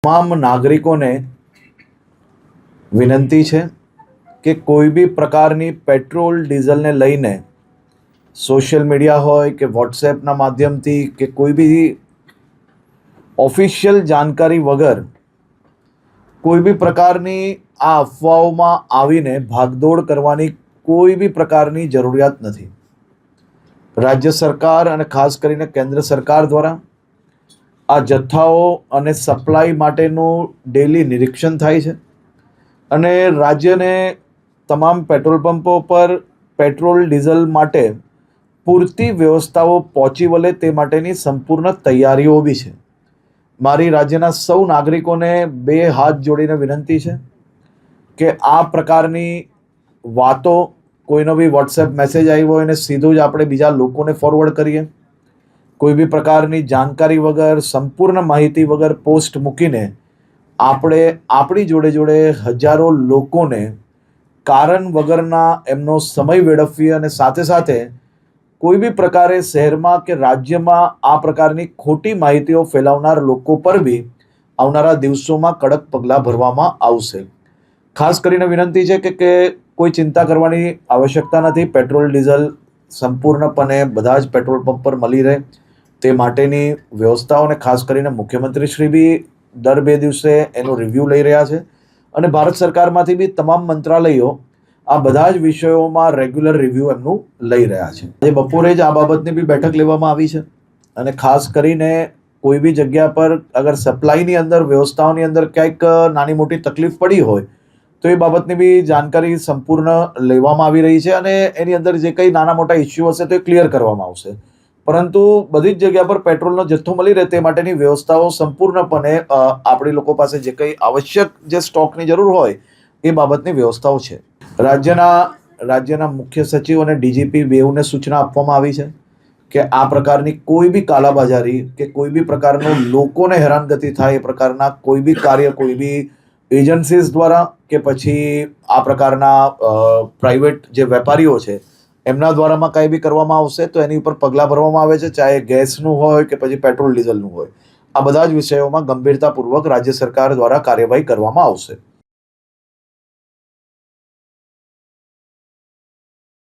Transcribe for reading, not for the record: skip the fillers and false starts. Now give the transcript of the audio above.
તમામ નાગરિકોને વિનંતી છે કે કોઈ બી પ્રકારની પેટ્રોલ ડીઝલને લઈને સોશિયલ મીડિયા હોય કે વોટ્સએપના માધ્યમથી કે કોઈ બી ઓફિશિયલ જાણકારી વગર કોઈ બી પ્રકારની આ અફવાઓમાં આવીને ભાગદોડ કરવાની કોઈ બી પ્રકારની જરૂરિયાત નથી. રાજ્ય સરકાર અને ખાસ કરીને કેન્દ્ર સરકાર દ્વારા આ જથ્થાઓ અને સપ્લાય માટેનું ડેલી નિરીક્ષણ થાય છે અને રાજ્યને તમામ પેટ્રોલ પંપો પર પેટ્રોલ ડીઝલ માટે પૂરતી વ્યવસ્થાઓ પહોંચી વળે તે માટેની સંપૂર્ણ તૈયારીઓ બી છે. મારી રાજ્યના સૌ નાગરિકોને બે હાથ જોડીને વિનંતી છે કે આ પ્રકારની વાતો કોઈનો બી વોટ્સએપ મેસેજ આવ્યો હોય એને સીધું જ આપણે બીજા લોકોને ફોરવર્ડ કરીએ. કોઈ બી પ્રકારની જાણકારી વગર સંપૂર્ણ માહિતી વગર પોસ્ટ મૂકીને આપણે આપણી જોડે જોડે હજારો લોકોને કારણ વગરના એમનો સમય વેડફીએ અને સાથે સાથે કોઈ બી પ્રકારે શહેરમાં કે રાજ્યમાં આ પ્રકારની ખોટી માહિતીઓ ફેલાવનાર લોકો પર બી આવનારા દિવસોમાં કડક પગલાં ભરવામાં આવશે. ખાસ કરીને વિનંતી છે કે કોઈ ચિંતા કરવાની આવશ્યકતા નથી. પેટ્રોલ ડીઝલ સંપૂર્ણપણે બધા જ પેટ્રોલ પંપ પર મળી રહે તે માટેની વ્યવસ્થાઓને ખાસ કરીને મુખ્યમંત્રી શ્રી બી દર 2 દિવસે એનું રિવ્યૂ લઈ રહ્યા છે અને ભારત સરકારમાંથી બી તમામ મંત્રાલયો આ બધા જ વિષયોમાં રેગ્યુલર રિવ્યૂ એમનું લઈ રહ્યા છે. આજે બપોરે જ આ બાબતની બી બેઠક લેવામાં આવી છે અને ખાસ કરીને કોઈ બી જગ્યા પર અગર સપ્લાયની અંદર વ્યવસ્થાઓની અંદર ક્યાંક નાની મોટી તકલીફ પડી હોય તો એ બાબતની બી જાણકારી સંપૂર્ણ લેવામાં આવી રહી છે અને એની અંદર જે કંઈ નાના મોટા ઇસ્યુ હશે તો એ ક્લિયર કરવામાં આવશે. પરંતુ બધી જ જગ્યા પર પેટ્રોલનો જથ્થો મળી રહે તે માટેની વ્યવસ્થાઓ સંપૂર્ણપણે આપણી લોકો પાસે જે કંઈ આવશ્યક જે સ્ટોકની જરૂર હોય એ બાબતની વ્યવસ્થાઓ છે. રાજ્યના મુખ્ય સચિવ અને ડીજીપી બેઉને સૂચના આપવામાં આવી છે કે આ પ્રકારની કોઈ બી કાલાબાજારી કે કોઈ બી પ્રકારનું લોકોને હેરાનગતિ થાય એ પ્રકારના કોઈ બી કાર્ય કોઈ બી એજન્સીઝ દ્વારા કે પછી આ પ્રકારના પ્રાઇવેટ જે વેપારીઓ છે એમના દ્વારામાં કાંઈ બી કરવામાં આવશે તો એની ઉપર પગલાં ભરવામાં આવે છે, ચાહે ગેસનું હોય કે પછી પેટ્રોલ ડીઝલનું હોય. આ બધા જ વિષયોમાં ગંભીરતાપૂર્વક રાજ્ય સરકાર દ્વારા કાર્યવાહી કરવામાં આવશે.